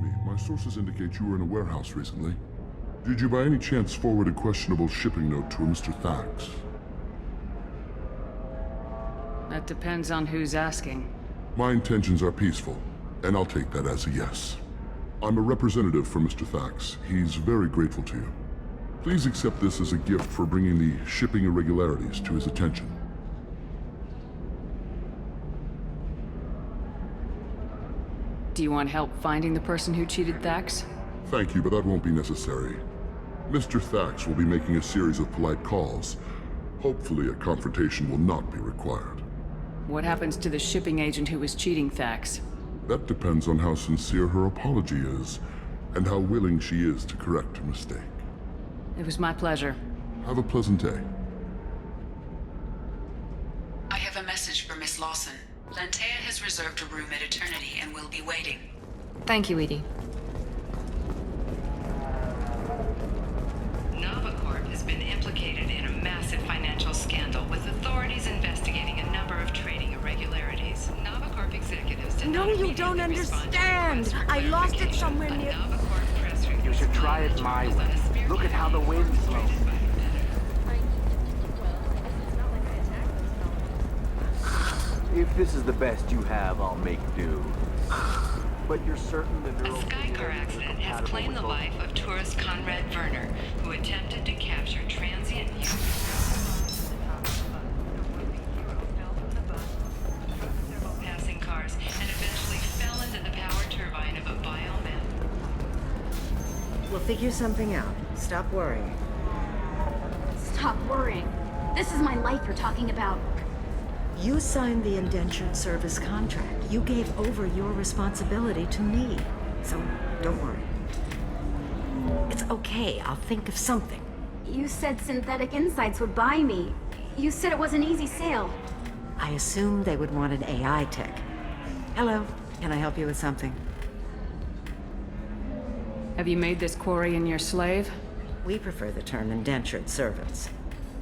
me. My sources indicate you were in a warehouse recently. Did you by any chance forward a questionable shipping note to a Mr. Thax? That depends on who's asking. My intentions are peaceful, and I'll take that as a yes. I'm a representative for Mr. Thax. He's very grateful to you. Please accept this as a gift for bringing the shipping irregularities to his attention. Do you want help finding the person who cheated Thax? Thank you, but that won't be necessary. Mr. Thax will be making a series of polite calls. Hopefully a confrontation will not be required. What happens to the shipping agent who was cheating Thax? That depends on how sincere her apology is, and how willing she is to correct her mistake. It was my pleasure. Have a pleasant day. I have a message for Miss Lawson. Lantea has reserved a room at Eternity and will be waiting. Thank you, Edie. Novacorp has been implicated in a massive financial scandal with authorities investigating a number of trading irregularities. Novacorp executives did No, not you don't immediately respond to understand. requests for I lost it clarification. somewhere A near- Novacorp press release You should try it my was on way. a spearhead Look at how the wind's blowing. operated by a competitor. If this is the best you have, I'll make do. But you're certain the A neural Skycar accident has claimed the life of tourist Conrad Werner, who attempted to capture transient passing cars and eventually fell into the power turbine of a bioman. We'll figure something out. Stop worrying. Stop worrying. This is my life you're talking about. You signed the indentured service contract. You gave over your responsibility to me. So, don't worry. It's okay. I'll think of something. You said Synthetic Insights would buy me. You said it was an easy sale. I assumed they would want an AI tech. Hello. Can I help you with something? Have you made this Quarian your slave? We prefer the term indentured servants.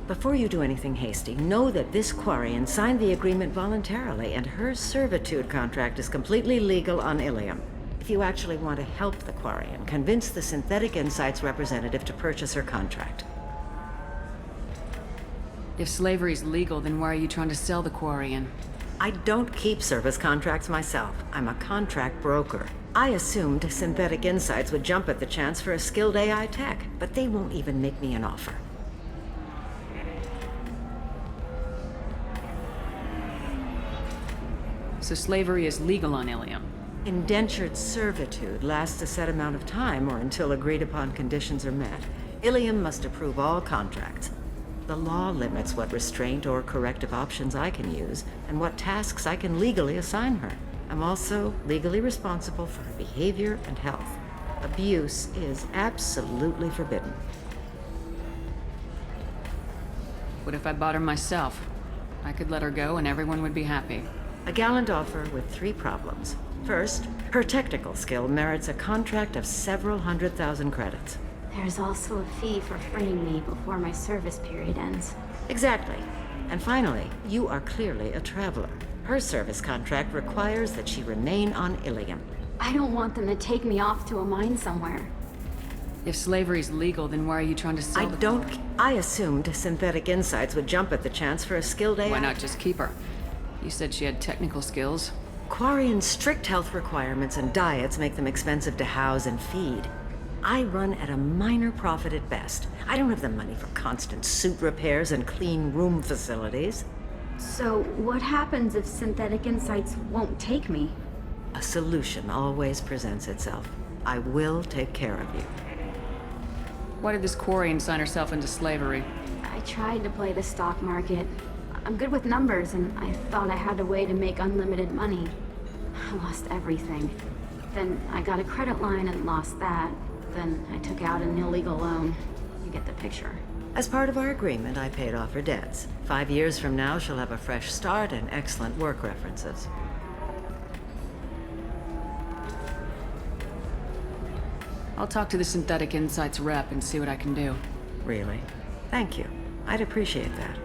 Before you do anything hasty, know that this Quarian signed the agreement voluntarily, and her servitude contract is completely legal on Ilium. If you actually want to help the Quarian, convince the Synthetic Insights representative to purchase her contract. If slavery's legal, then why are you trying to sell the Quarian? I don't keep service contracts myself. I'm a contract broker. I assumed Synthetic Insights would jump at the chance for a skilled AI tech, but they won't even make me an offer. So slavery is legal on Ilium. Indentured servitude lasts a set amount of time or until agreed upon conditions are met. Ilium must approve all contracts. The law limits what restraint or corrective options I can use and what tasks I can legally assign her. I'm also legally responsible for her behavior and health. Abuse is absolutely forbidden. What if I bought her myself? I could let her go and everyone would be happy. A gallant offer with 3 problems. First, her technical skill merits a contract of several 100,000 credits. There's also a fee for freeing me before my service period ends. Exactly. And finally, you are clearly a traveler. Her service contract requires that she remain on Ilium. I don't want them to take me off to a mine somewhere. If slavery's legal, then why are you trying to sell I assumed Synthetic Insights would jump at the chance for a skilled AI. Why not just keep her? You said she had technical skills. Quarian's strict health requirements and diets make them expensive to house and feed. I run at a minor profit at best. I don't have the money for constant suit repairs and clean room facilities. So, what happens if Synthetic Insights won't take me? A solution always presents itself. I will take care of you. Why did this Quarian sign herself into slavery? I tried to play the stock market. I'm good with numbers, and I thought I had a way to make unlimited money. I lost everything. Then I got a credit line and lost that. Then I took out an illegal loan. You get the picture. As part of our agreement, I paid off her debts. 5 years from now, she'll have a fresh start and excellent work references. I'll talk to the Synthetic Insights rep and see what I can do. Really? Thank you. I'd appreciate that.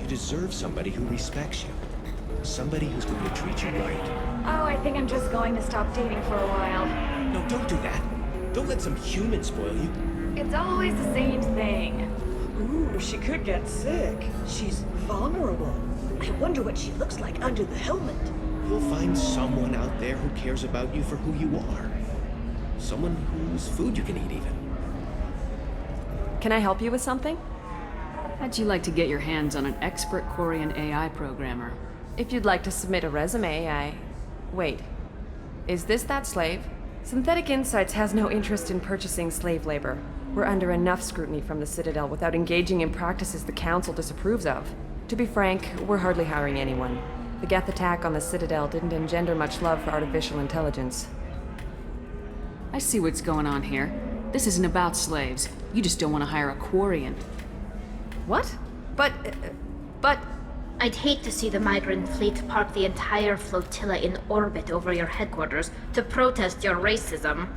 You deserve somebody who respects you. Somebody who's going to treat you right. Oh, I think I'm just going to stop dating for a while. No, don't do that. Don't let some human spoil you. It's always the same thing. Ooh, she could get sick. She's vulnerable. I wonder what she looks like under the helmet. You'll find someone out there who cares about you for who you are. Someone whose food you can eat, even. Can I help you with something? How'd you like to get your hands on an expert Quarian AI programmer? If you'd like to submit a resume, Wait. Is this that slave? Synthetic Insights has no interest in purchasing slave labor. We're under enough scrutiny from the Citadel without engaging in practices the Council disapproves of. To be frank, we're hardly hiring anyone. The Geth attack on the Citadel didn't engender much love for artificial intelligence. I see what's going on here. This isn't about slaves. You just don't want to hire a Quarian. What? But... I'd hate to see the migrant fleet park the entire flotilla in orbit over your headquarters to protest your racism.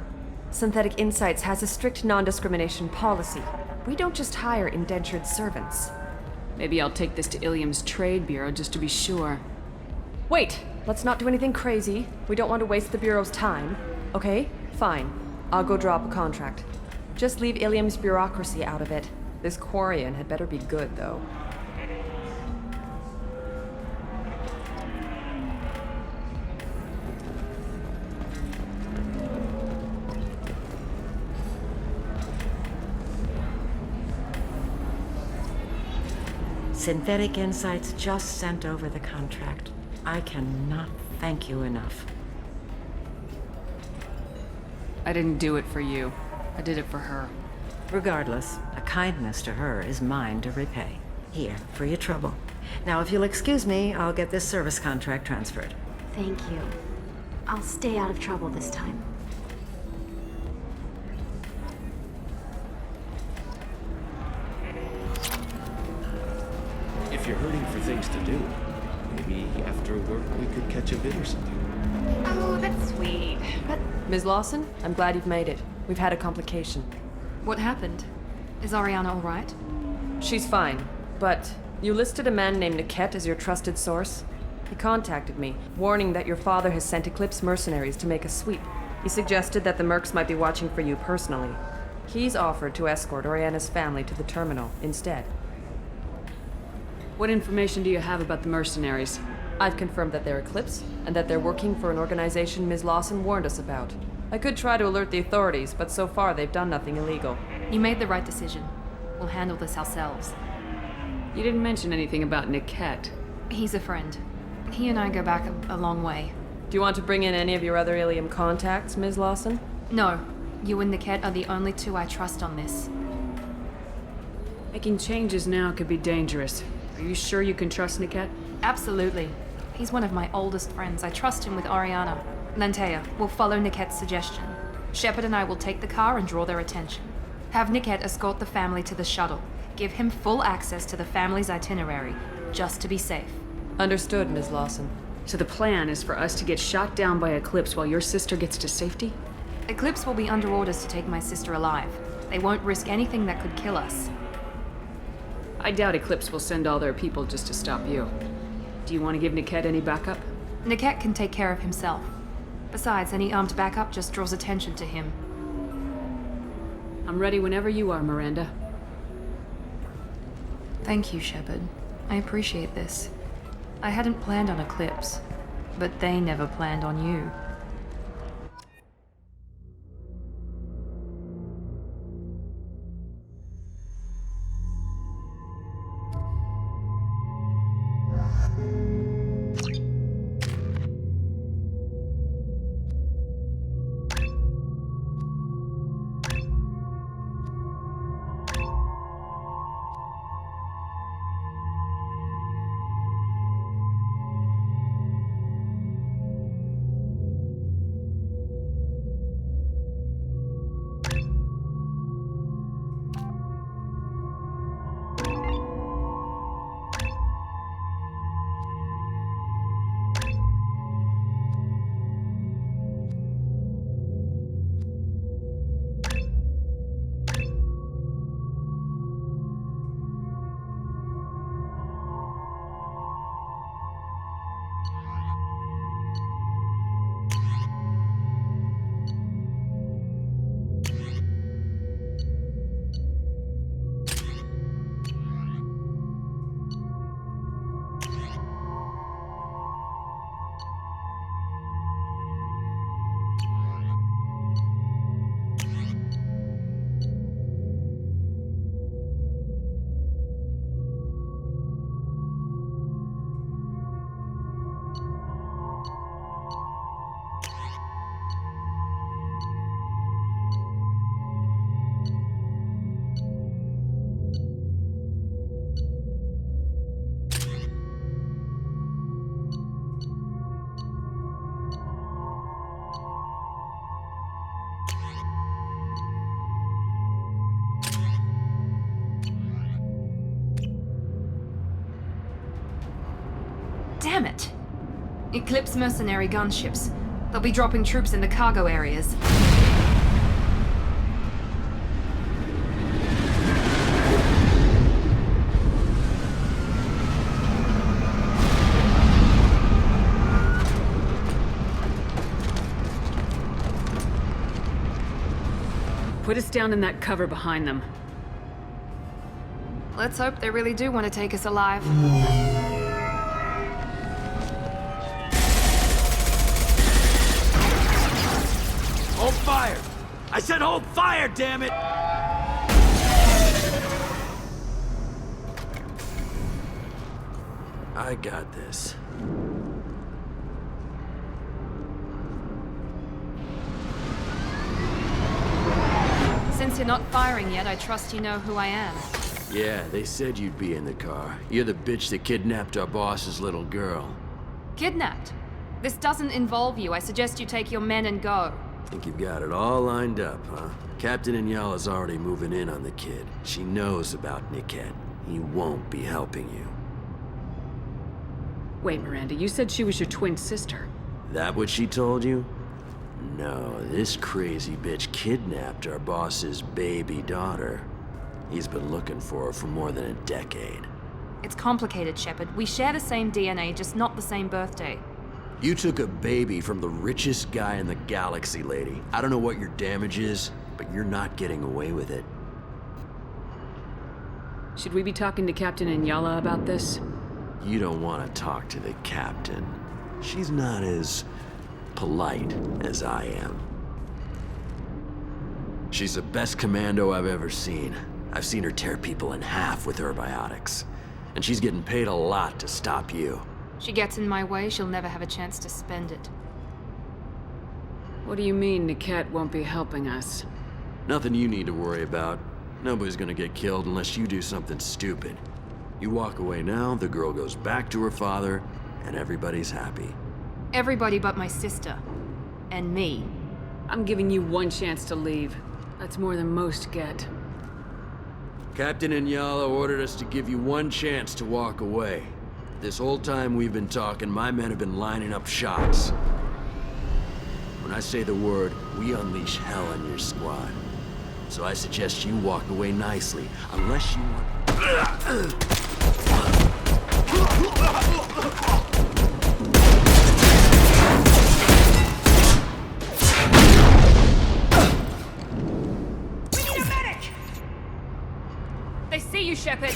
Synthetic Insights has a strict non-discrimination policy. We don't just hire indentured servants. Maybe I'll take this to Ilium's trade bureau just to be sure. Wait! Let's not do anything crazy. We don't want to waste the Bureau's time. Okay? Fine. I'll go draw up a contract. Just leave Ilium's bureaucracy out of it. This Quarian had better be good, though. Synthetic Insights just sent over the contract. I cannot thank you enough. I didn't do it for you. I did it for her. Regardless, a kindness to her is mine to repay. Here, for your trouble. Now, if you'll excuse me, I'll get this service contract transferred. Thank you. I'll stay out of trouble this time. If you're hurting for things to do, maybe after work we could catch a bit or something. Oh, that's sweet. But Ms. Lawson, I'm glad you've made it. We've had a complication. what happened? Is Ariana all right? She's fine, but you listed a man named Niket as your trusted source. He contacted me, warning that your father has sent Eclipse mercenaries to make a sweep. He suggested that the Mercs might be watching for you personally. He's offered to escort Oriana's family to the terminal instead. What information do you have about the mercenaries? I've confirmed that they're Eclipse, and that they're working for an organization Ms. Lawson warned us about. I could try to alert the authorities, but so far they've done nothing illegal. You made the right decision. We'll handle this ourselves. You didn't mention anything about Niket. He's a friend. He and I go back a long way. Do you want to bring in any of your other Ilium contacts, Ms. Lawson? No, you and Niket are the only two I trust on this. Making changes now could be dangerous. Are you sure you can trust Niket? Absolutely. He's one of my oldest friends. I trust him with Ariana. Lantea, we'll follow Niket's suggestion. Shepard and I will take the car and draw their attention. Have Niket escort the family to the shuttle. Give him full access to the family's itinerary, just to be safe. Understood, Ms. Lawson. So the plan is for us to get shot down by Eclipse while your sister gets to safety? Eclipse will be under orders to take my sister alive. They won't risk anything that could kill us. I doubt Eclipse will send all their people just to stop you. Do you want to give Niket any backup? Niket can take care of himself. Besides, any armed backup just draws attention to him. I'm ready whenever you are, Miranda. Thank you, Shepard. I appreciate this. I hadn't planned on Eclipse, but they never planned on you. Damn it! Eclipse mercenary gunships. They'll be dropping troops in the cargo areas. Put us down in that cover behind them. Let's hope they really do want to take us alive. Hold fire! I said hold fire, damn it! I got this. Since you're not firing yet, I trust you know who I am. Yeah, they said you'd be in the car. You're the bitch that kidnapped our boss's little girl. Kidnapped? This doesn't involve you. I suggest you take your men and go. Think you've got it all lined up, huh? Captain Inyala's already moving in on the kid. She knows about Niket. He won't be helping you. Wait, Miranda, you said she was your twin sister. That what she told you? No, this crazy bitch kidnapped our boss's baby daughter. He's been looking for her for more than a decade. It's complicated, Shepard. We share the same DNA, just not the same birthday. You took a baby from the richest guy in the galaxy, lady. I don't know what your damage is, but you're not getting away with it. Should we be talking to Captain Inyala about this? You don't want to talk to the captain. She's not as polite as I am. She's the best commando I've ever seen. I've seen her tear people in half with her biotics. And she's getting paid a lot to stop you. She gets in my way, she'll never have a chance to spend it. What do you mean Niket won't be helping us? Nothing you need to worry about. Nobody's gonna get killed unless you do something stupid. You walk away now, the girl goes back to her father, and everybody's happy. Everybody but my sister. And me. I'm giving you one chance to leave. That's more than most get. Captain Inyala ordered us to give you one chance to walk away. This whole time we've been talking, my men have been lining up shots. When I say the word, we unleash hell on your squad. So I suggest you walk away nicely, unless you want... We need a medic! They see you, Shepard.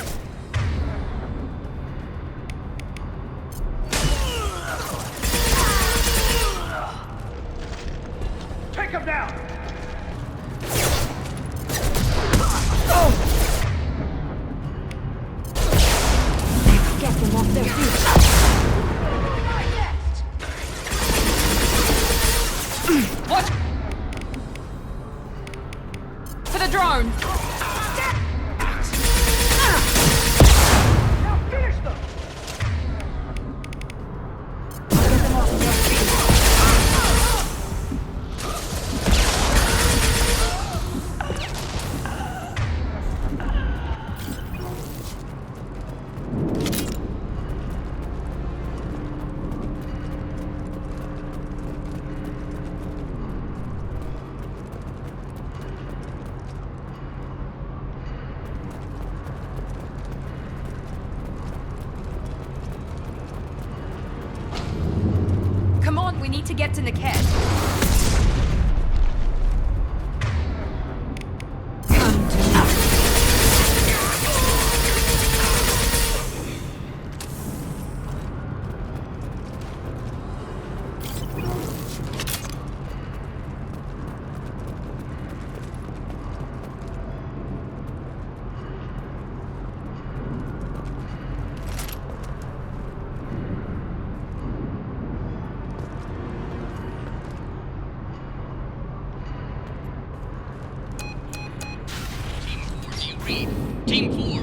Take him down! Get them off their feet. What? For the drone! Now finish them! Get them off their feet. Come on, we need to get to Niket. Come to me. Team 4.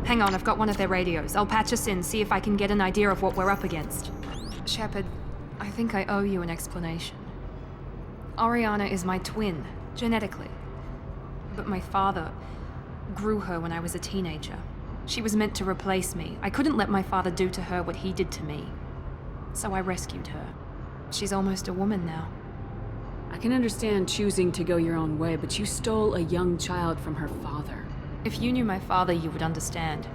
Hang on, I've got one of their radios. I'll patch us in, see if I can get an idea of what we're up against. Shepard, I think I owe you an explanation. Oriana is my twin, genetically. But my father grew her when I was a teenager. She was meant to replace me. I couldn't let my father do to her what he did to me. So I rescued her. She's almost a woman now. I can understand choosing to go your own way, but you stole a young child from her father. If you knew my father, you would understand.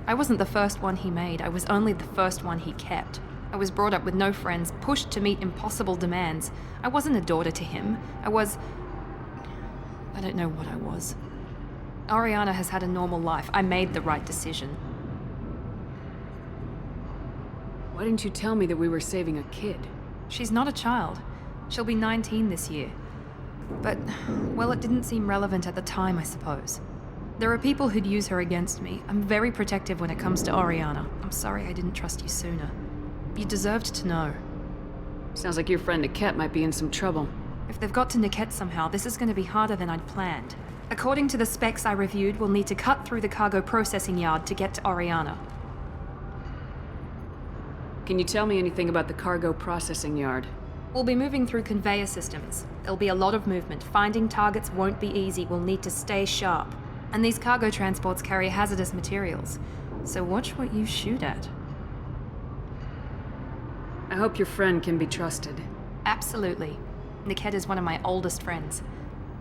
I wasn't the first one he made. I was only the first one he kept. I was brought up with no friends, pushed to meet impossible demands. I wasn't a daughter to him. I don't know what I was. Ariana has had a normal life. I made the right decision. Why didn't you tell me that we were saving a kid? She's not a child. She'll be 19 this year. But, well, it didn't seem relevant at the time, I suppose. There are people who'd use her against me. I'm very protective when it comes to Ariana. I'm sorry I didn't trust you sooner. You deserved to know. Sounds like your friend Niket might be in some trouble. If they've got to Niket somehow, this is going to be harder than I'd planned. According to the specs I reviewed, we'll need to cut through the cargo processing yard to get to Ariana. Can you tell me anything about the cargo processing yard? We'll be moving through conveyor systems. There'll be a lot of movement. Finding targets won't be easy. We'll need to stay sharp. And these cargo transports carry hazardous materials. So watch what you shoot at. I hope your friend can be trusted. Absolutely. Niket is one of my oldest friends.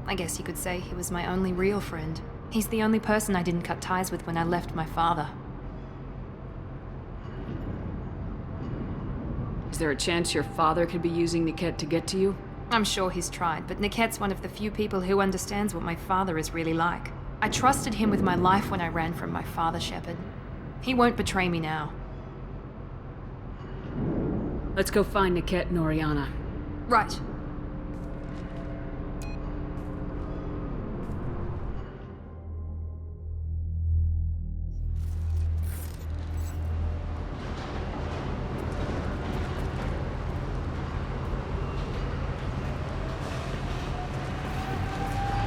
I guess you could say he was my only real friend. He's the only person I didn't cut ties with when I left my father. Is there a chance your father could be using Niket to get to you? I'm sure he's tried, but Niket's one of the few people who understands what my father is really like. I trusted him with my life when I ran from my father, Shepard. He won't betray me now. Let's go find Niket and Oriana. Right.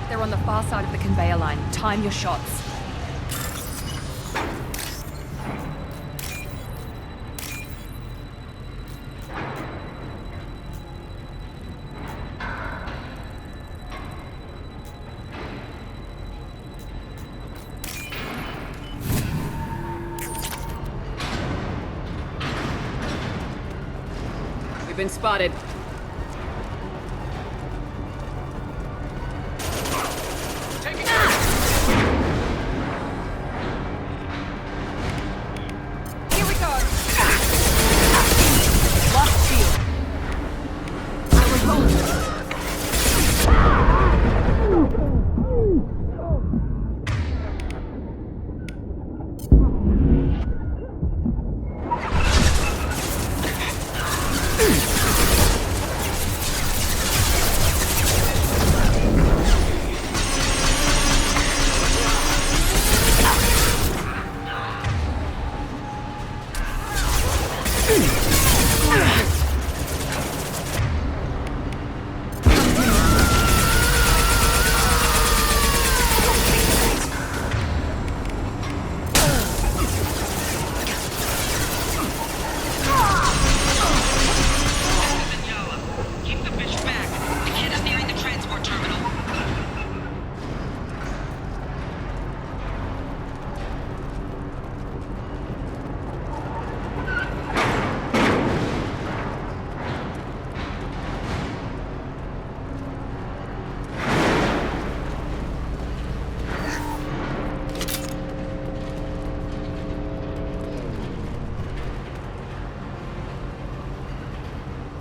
They're on the far side of the conveyor line. Time your shots. We've been spotted.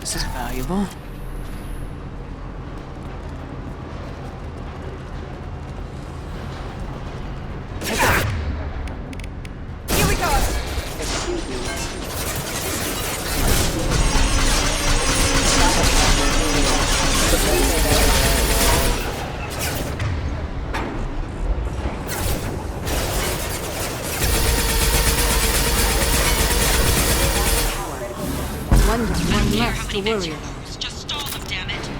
This is valuable. Here we go! One less to worry about. Just stall them, damn it.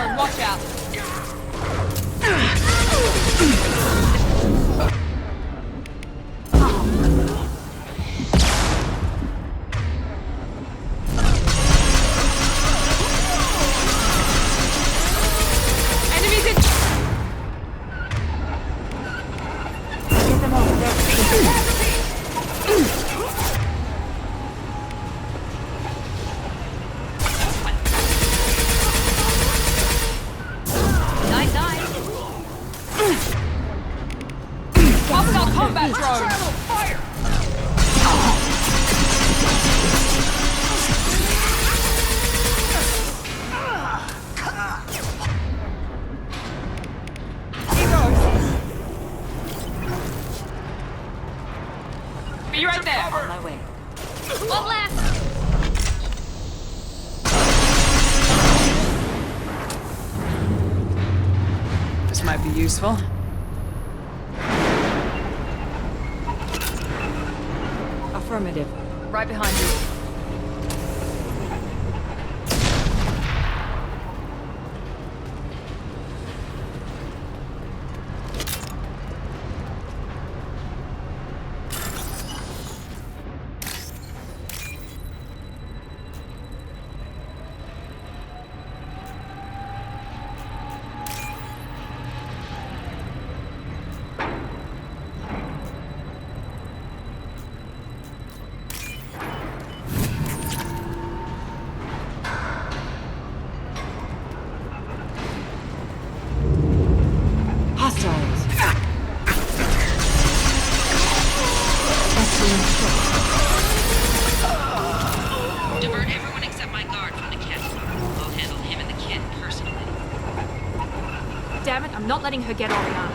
drone, watch out! Enemies in... Get them over there. Nice eye. Hostile combat drone! Fire! Be right there! On my way. One left! This might be useful. Affirmative. Right behind you. Hostiles. Divert everyone except my guard from the cat. I'll handle him and the kid personally. Damn it, I'm not letting her get Oriana.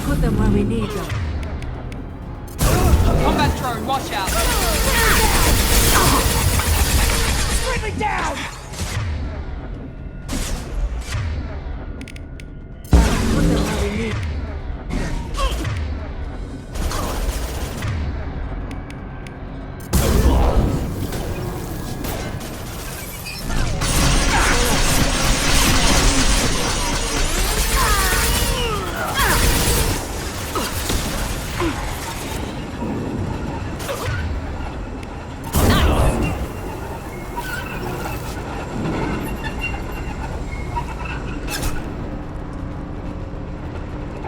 Put them where we need them. Combat drone, watch out! Strictly down! Put them where we need.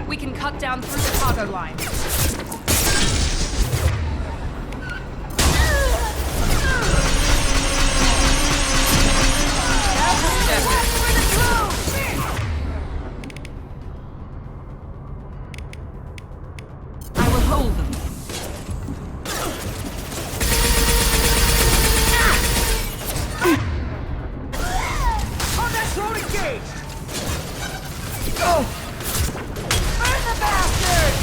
We can cut down through the cargo line. I will hold them. On that drone engaged! Go! Burn the bastard!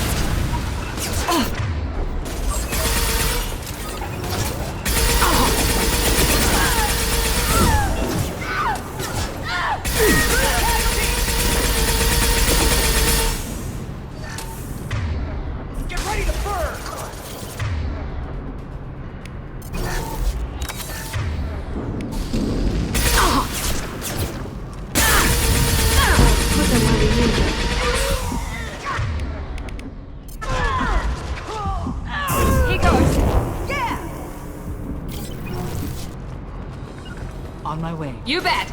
Get ready to burn! Put them where we need them. Here goes. Yeah! On my way. You bet.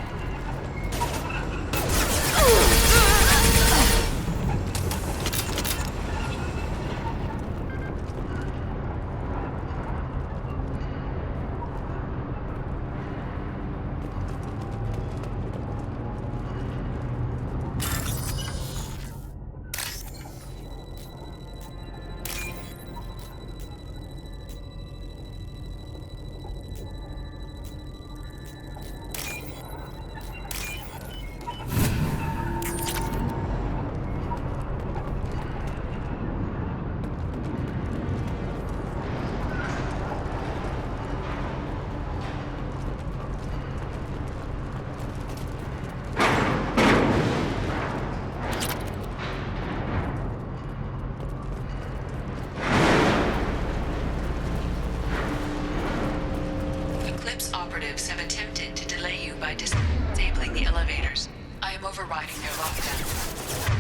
operatives have attempted to delay you by disabling the elevators. I am overriding their lockdown.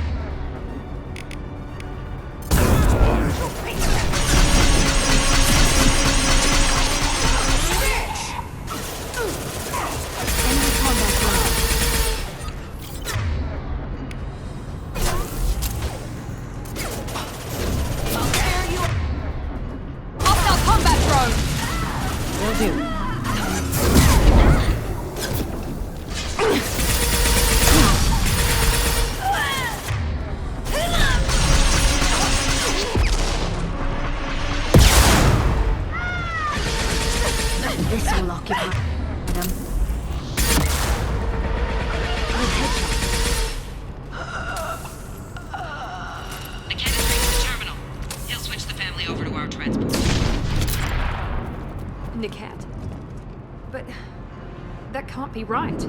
This will occupy them. Niket has reached the terminal. He'll switch the family over to our transport. Niket. But that can't be right.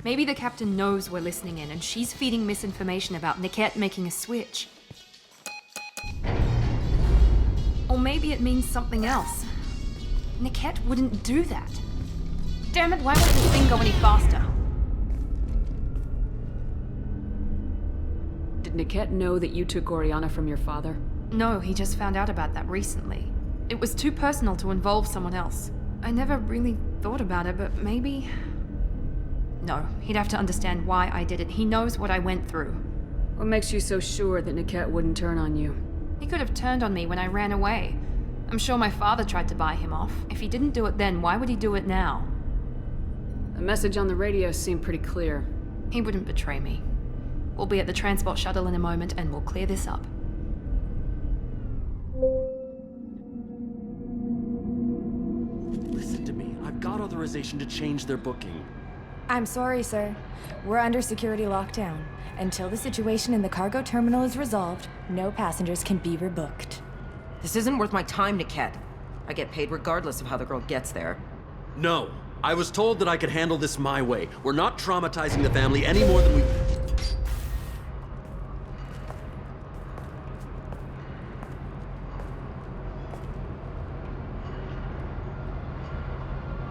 Maybe the captain knows we're listening in and she's feeding misinformation about Niket making a switch. Or maybe it means something else. Niket wouldn't do that. Damn it, why won't this thing go any faster? Did Niket know that you took Oriana from your father? No, he just found out about that recently. It was too personal to involve someone else. I never really thought about it, but maybe... No, he'd have to understand why I did it. He knows what I went through. What makes you so sure that Niket wouldn't turn on you? He could have turned on me when I ran away. I'm sure my father tried to buy him off. If he didn't do it then, why would he do it now? The message on the radio seemed pretty clear. He wouldn't betray me. We'll be at the transport shuttle in a moment and we'll clear this up. Listen to me. I've got authorization to change their booking. I'm sorry, sir. We're under security lockdown. Until the situation in the cargo terminal is resolved, no passengers can be rebooked. This isn't worth my time, Niket. I get paid regardless of how the girl gets there. No. I was told that I could handle this my way. We're not traumatizing the family any more than we...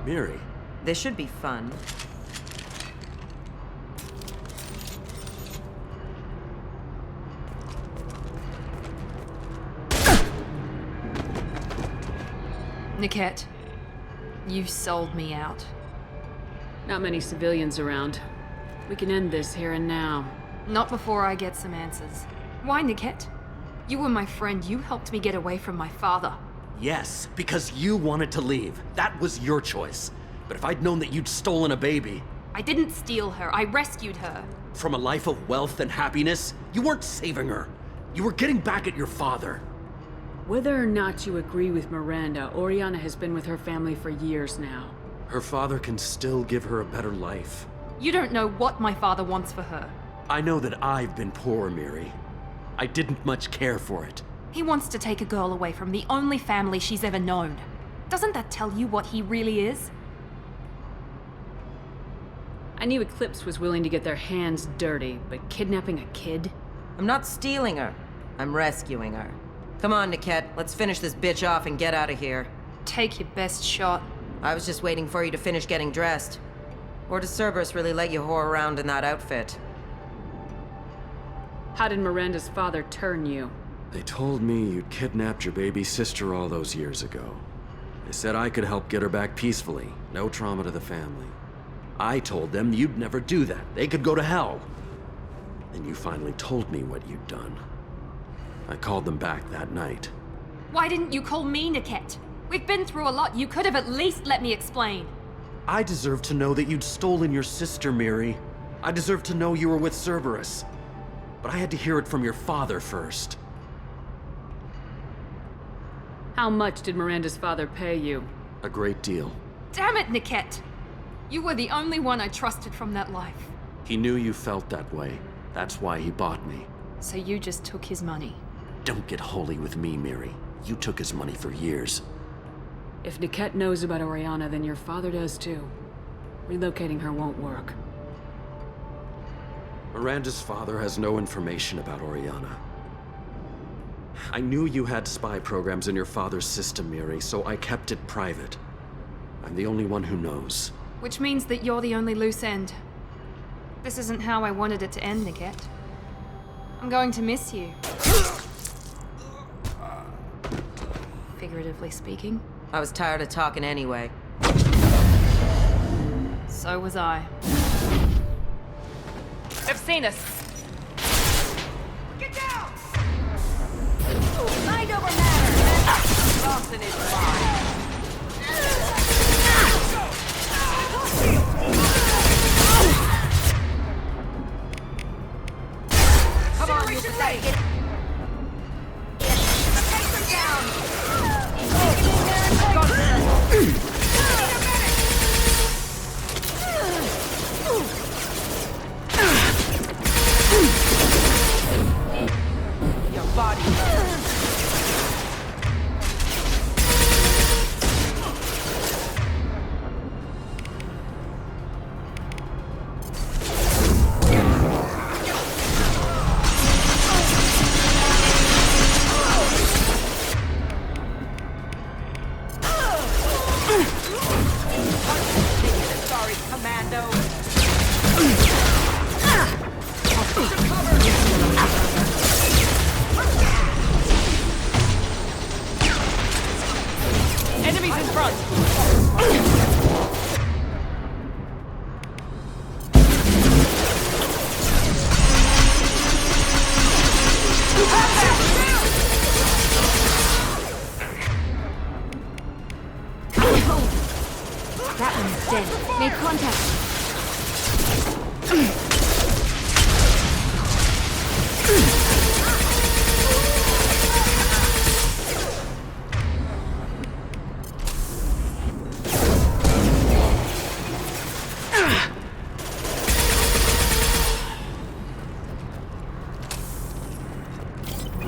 Miri. This should be fun. Niket, you sold me out. Not many civilians around. We can end this here and now. Not before I get some answers. Why, Niket? You were my friend. You helped me get away from my father. Yes, because you wanted to leave. That was your choice. But if I'd known that you'd stolen a baby... I didn't steal her. I rescued her. From a life of wealth and happiness, you weren't saving her. You were getting back at your father. Whether or not you agree with Miranda, Oriana has been with her family for years now. Her father can still give her a better life. You don't know what my father wants for her. I know that I've been poor, Miri. I didn't much care for it. He wants to take a girl away from the only family she's ever known. Doesn't that tell you what he really is? I knew Eclipse was willing to get their hands dirty, but kidnapping a kid? I'm not stealing her. I'm rescuing her. Come on, Niket. Let's finish this bitch off and get out of here. Take your best shot. I was just waiting for you to finish getting dressed. Or does Cerberus really let you whore around in that outfit? How did Miranda's father turn you? They told me you'd kidnapped your baby sister all those years ago. They said I could help get her back peacefully. No trauma to the family. I told them you'd never do that. They could go to hell. Then you finally told me what you'd done. I called them back that night. Why didn't you call me, Niket? We've been through a lot. You could have at least let me explain. I deserve to know that you'd stolen your sister, Miri. I deserve to know you were with Cerberus. But I had to hear it from your father first. How much did Miranda's father pay you? A great deal. Damn it, Niket! You were the only one I trusted from that life. He knew you felt that way. That's why he bought me. So you just took his money. Don't get holy with me, Miri. You took his money for years. If Niket knows about Oriana, then your father does too. Relocating her won't work. Miranda's father has no information about Oriana. I knew you had spy programs in your father's system, Miri, so I kept it private. I'm the only one who knows. Which means that you're the only loose end. This isn't how I wanted it to end, Niket. I'm going to miss you. Figuratively speaking. I was tired of talking anyway. So was I. They've seen us. Get down! Mind over matter! Dawson is mine. Come on, you pathetic idiot. Take them down! Get in there and got her! Your body. Sorry, Commando. Enemies in front! That one's dead. Make contact.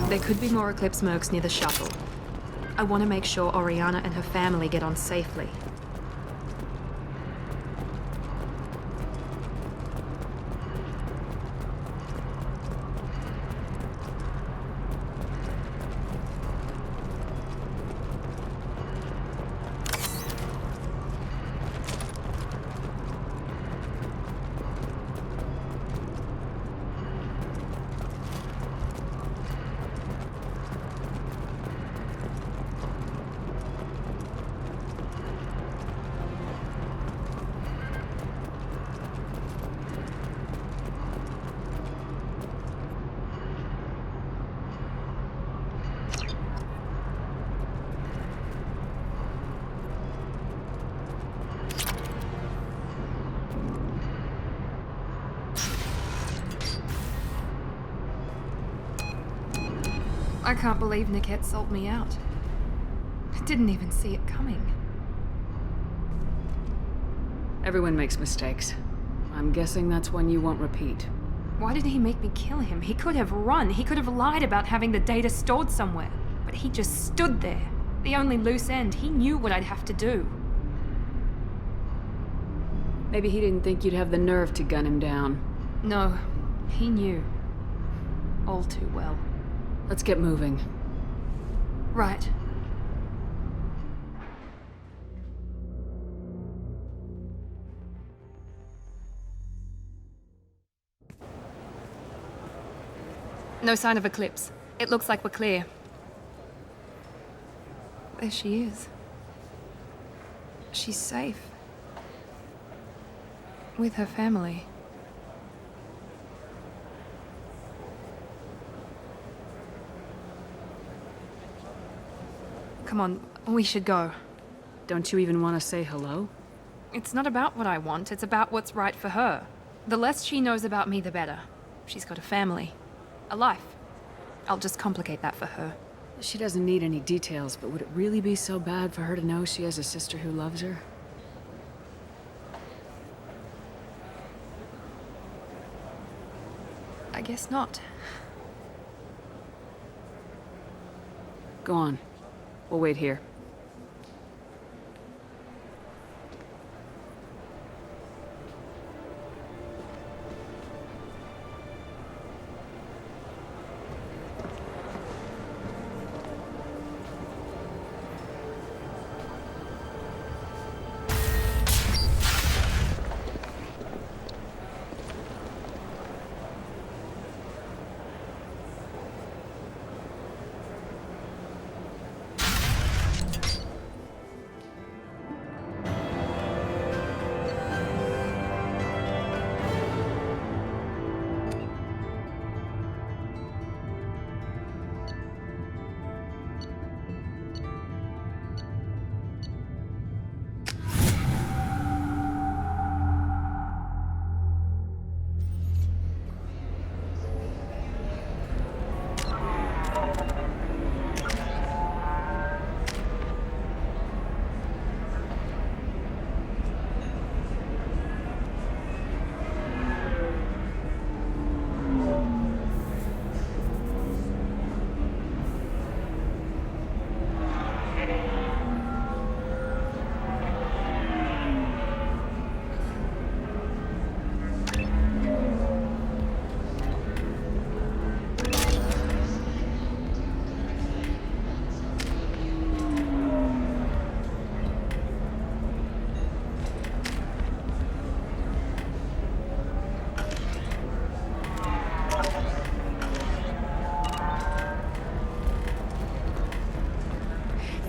There could be more Eclipse mercs near the shuttle. I want to make sure Oriana and her family get on safely. I can't believe Niket sold me out. I didn't even see it coming. Everyone makes mistakes. I'm guessing that's one you won't repeat. Why did he make me kill him? He could have run. He could have lied about having the data stored somewhere. But he just stood there. The only loose end. He knew what I'd have to do. Maybe he didn't think you'd have the nerve to gun him down. No, he knew. All too well. Let's get moving. Right. No sign of Eclipse. It looks like we're clear. There she is. She's safe. With her family. Come on, we should go. Don't you even want to say hello? It's not about what I want, it's about what's right for her. The less she knows about me, the better. She's got a family. A life. I'll just complicate that for her. She doesn't need any details, but would it really be so bad for her to know she has a sister who loves her? I guess not. Go on. We'll wait here.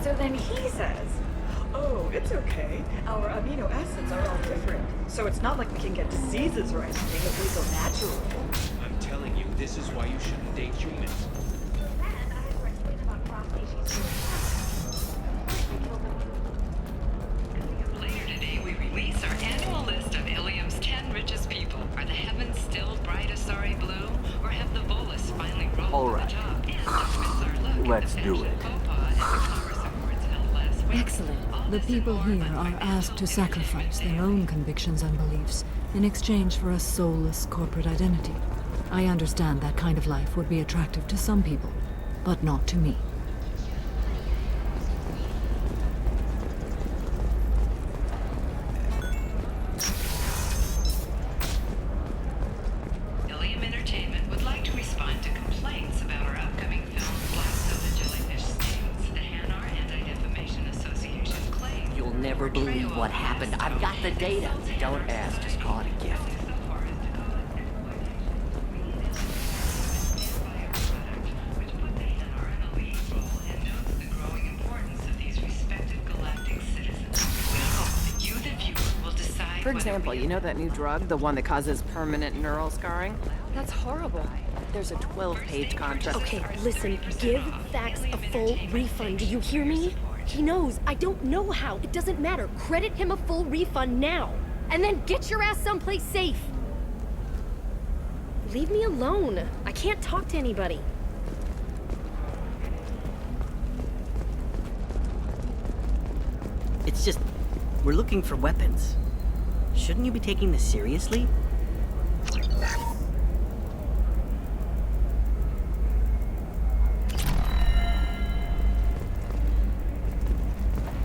So then he says, oh, it's okay. Our amino acids are all different. So it's not like we can get diseases or anything if we go natural. I'm telling you, this is why you shouldn't date humans. Later today, we release our annual list of Ilium's 10 richest people. Are the heavens still bright Asari blue, or have the Volus finally rolled All to right. the job? And don't miss our look Let's at the do fashion it. faux pas and the Congress Awards held last week. Excellent. The people here are asked to sacrifice their own convictions and beliefs in exchange for a soulless corporate identity. I understand that kind of life would be attractive to some people, but not to me. Ilium Entertainment would like to respond to complaints about our upcoming film Black Soda Jellyfish Stings. The Hanar Anti-Defamation Association claims You'll never believe what happened. I've got the data. Don't ask, just call it a gift. For example, you know that new drug, the one that causes permanent neural scarring? That's horrible. There's a 12-page contract. Okay, listen, give Thax a full refund, do you hear me? He knows, I don't know how, it doesn't matter. Credit him a full refund now, and then get your ass someplace safe. Leave me alone. I can't talk to anybody. It's just, we're looking for weapons. Shouldn't you be taking this seriously?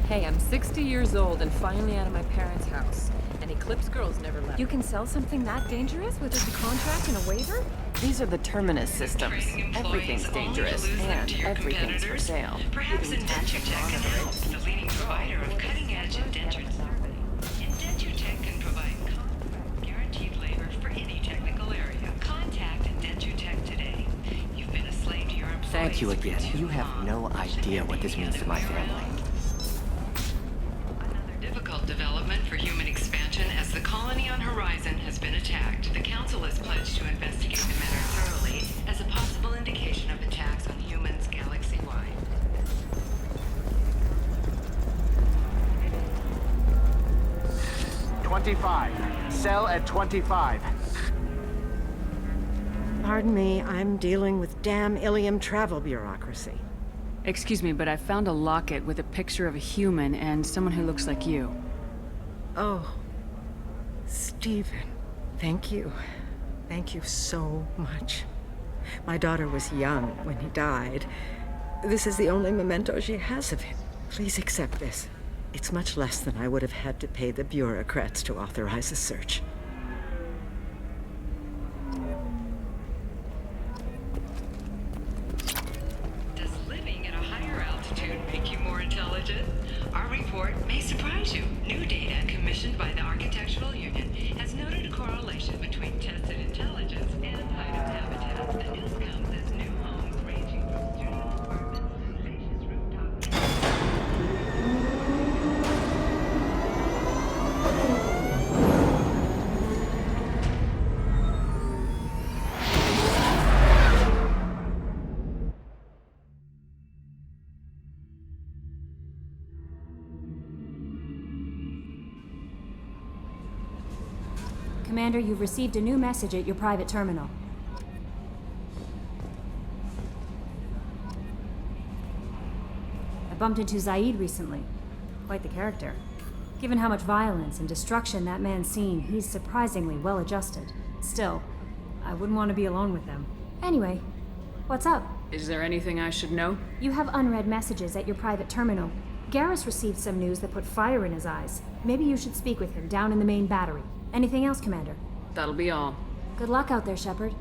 Hey, I'm 60 years old and finally out of my parents' house. And Eclipse Girls never left. You can sell something that dangerous with just a contract and a waiver? These are the Terminus systems. Everything's dangerous, and everything's for sale. Perhaps Indentutech can help, the leading provider of cutting-edge indentured Indentutech can provide guaranteed labor for any technical area. Contact Indentutech today. You've been a slave to your employees. Thank you for again. too You have long. no idea what this means to my family. Difficult development for human expansion as the colony on Horizon has been attacked. The Council has pledged to investigate the matter thoroughly as a possible indication of attacks on humans galaxy-wide. Sell at 25. Pardon me, I'm dealing with damn Ilium travel bureaucracy. Excuse me, but I found a locket with a picture of a human and someone who looks like you. Oh, Stephen, thank you. Thank you so much. My daughter was young when he died. This is the only memento she has of him. Please accept this. It's much less than I would have had to pay the bureaucrats to authorize a search. Does living at a higher altitude make you more intelligent? Our report may surprise you. New data commissioned by the Architectural Union has noted a correlation between tested intelligence and height of habitats. The news comes as new homes ranging from studio apartments to spacious rooftop. Commander, you've received a new message at your private terminal. I bumped into Zaid recently. Quite the character. Given how much violence and destruction that man's seen, he's surprisingly well adjusted. Still, I wouldn't want to be alone with him. Anyway, what's up? Is there anything I should know? You have unread messages at your private terminal. Garrus received some news that put fire in his eyes. Maybe you should speak with him down in the main battery. Anything else, Commander? That'll be all. Good luck out there, Shepard.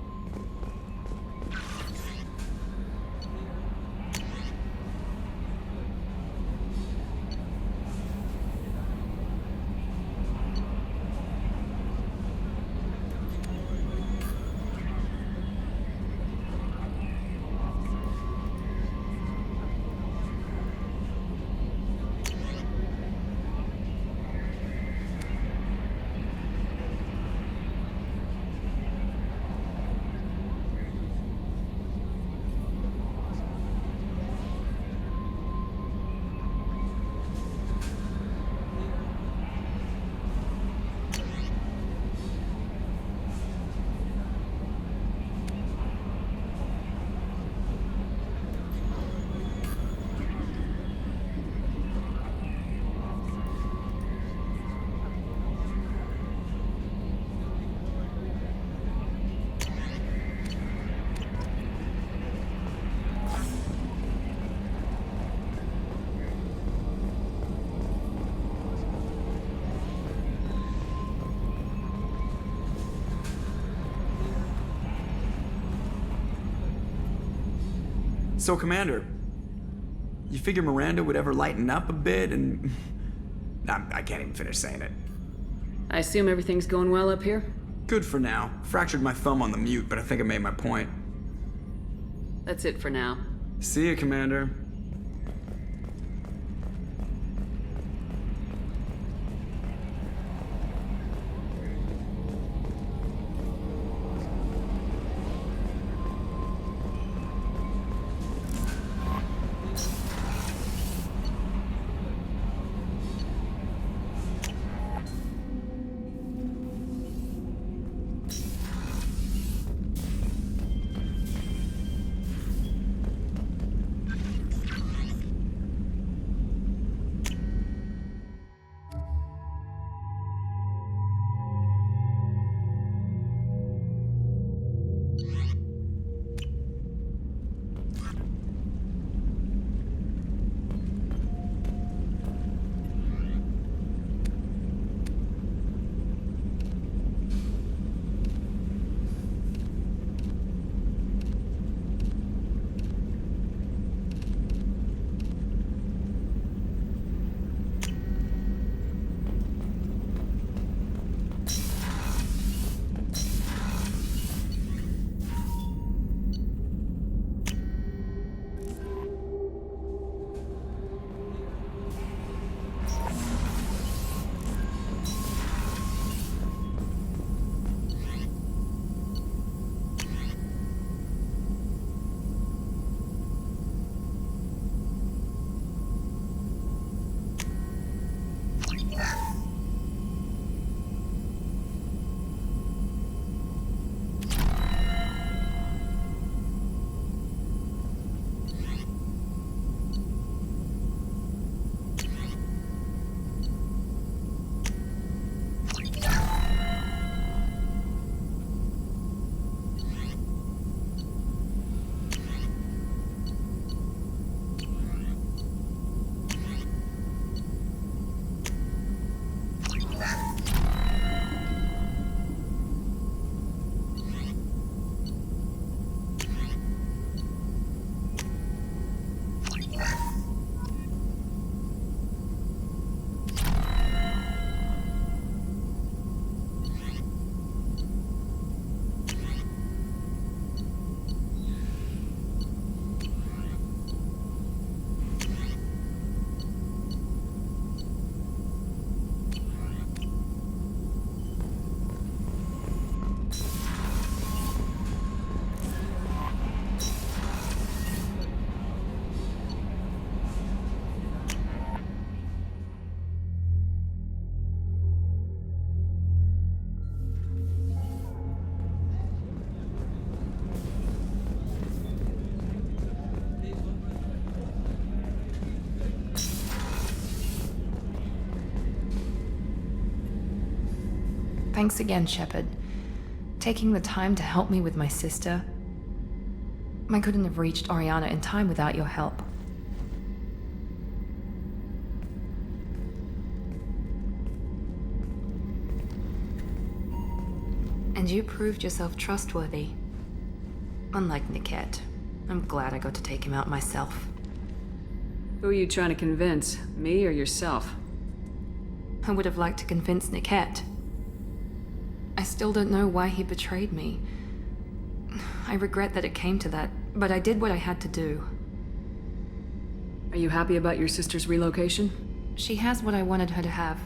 So, Commander, you figure Miranda would ever lighten up a bit and... I can't even finish saying it. I assume everything's going well up here? Good for now. Fractured my thumb on the mute, but I think I made my point. That's it for now. See you, Commander. Thanks again, Shepard. Taking the time to help me with my sister. I couldn't have reached Oriana in time without your help. And you proved yourself trustworthy. Unlike Niket, I'm glad I got to take him out myself. Who are you trying to convince? Me or yourself? I would have liked to convince Niket. I still don't know why he betrayed me. I regret that it came to that, but I did what I had to do. Are you happy about your sister's relocation? She has what I wanted her to have.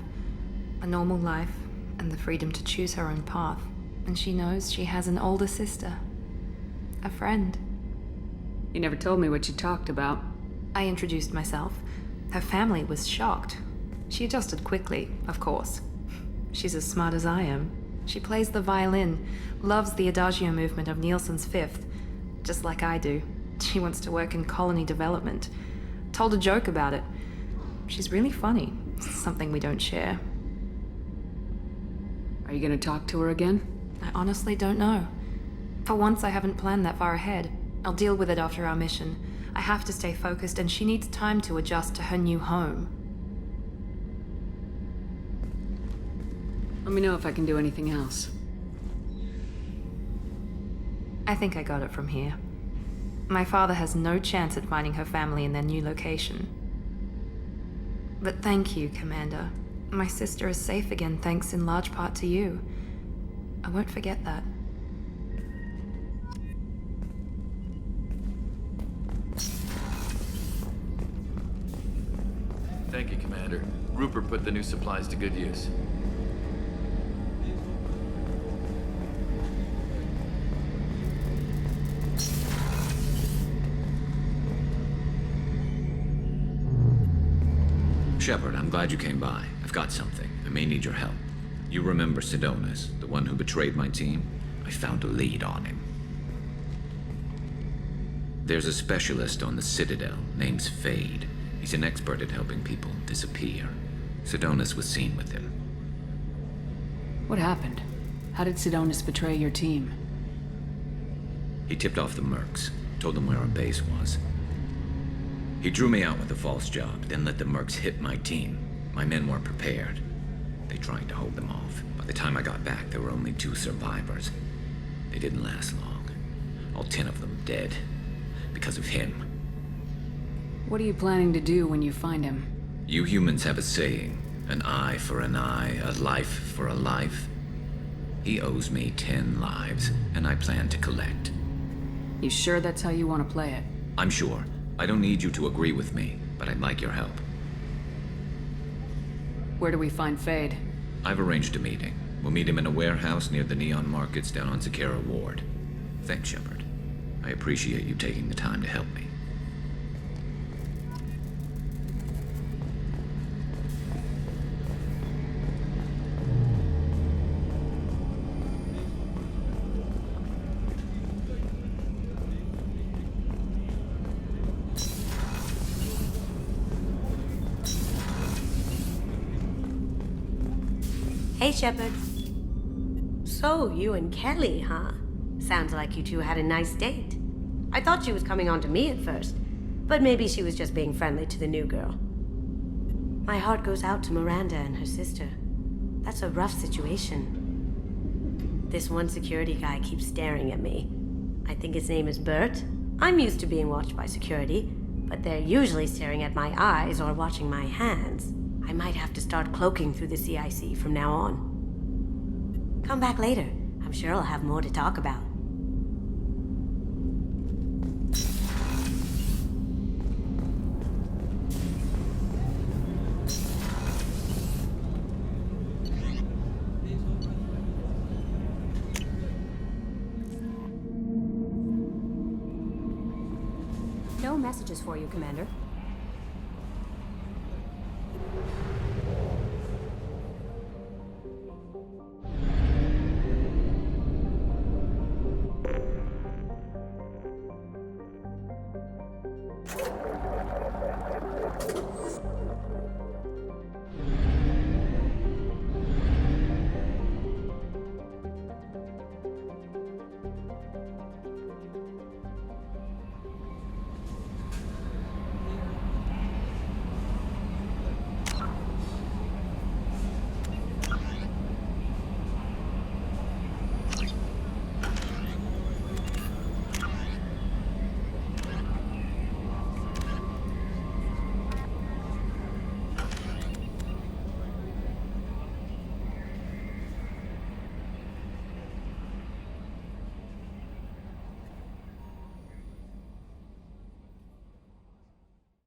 A normal life, and the freedom to choose her own path. And she knows she has an older sister. A friend. You never told me what you talked about. I introduced myself. Her family was shocked. She adjusted quickly, of course. She's as smart as I am. She plays the violin, loves the Adagio movement of Nielsen's Fifth, just like I do. She wants to work in colony development. Told a joke about it. She's really funny, something we don't share. Are you gonna talk to her again? I honestly don't know. For once, I haven't planned that far ahead. I'll deal with it after our mission. I have to stay focused, and she needs time to adjust to her new home. Let me know if I can do anything else. I think I got it from here. My father has no chance at finding her family in their new location. But thank you, Commander. My sister is safe again thanks in large part to you. I won't forget that. Thank you, Commander. Rupert put the new supplies to good use. Shepard, I'm glad you came by. I've got something. I may need your help. You remember Sidonis, the one who betrayed my team? I found a lead on him. There's a specialist on the Citadel, name's Fade. He's an expert at helping people disappear. Sidonis was seen with him. What happened? How did Sidonis betray your team? He tipped off the mercs, told them where our base was. He drew me out with a false job, then let the mercs hit my team. My men weren't prepared. They tried to hold them off. By the time I got back, there were only 2 survivors. They didn't last long. All 10 of them dead. Because of him. What are you planning to do when you find him? You humans have a saying, an eye for an eye, a life for a life. He owes me 10 lives, and I plan to collect. You sure that's how you want to play it? I'm sure. I don't need you to agree with me, but I'd like your help. Where do we find Fade? I've arranged a meeting. We'll meet him in a warehouse near the Neon Markets down on Zakera Ward. Thanks, Shepard. I appreciate you taking the time to help me. Hey, Shepard. So, you and Kelly, huh? Sounds like you two had a nice date. I thought she was coming on to me at first, but maybe she was just being friendly to the new girl. My heart goes out to Miranda and her sister. That's a rough situation. This one security guy keeps staring at me. I think his name is Bert. I'm used to being watched by security, but they're usually staring at my eyes or watching my hands. I might have to start cloaking through the CIC from now on. Come back later. I'm sure I'll have more to talk about. No messages for you, Commander.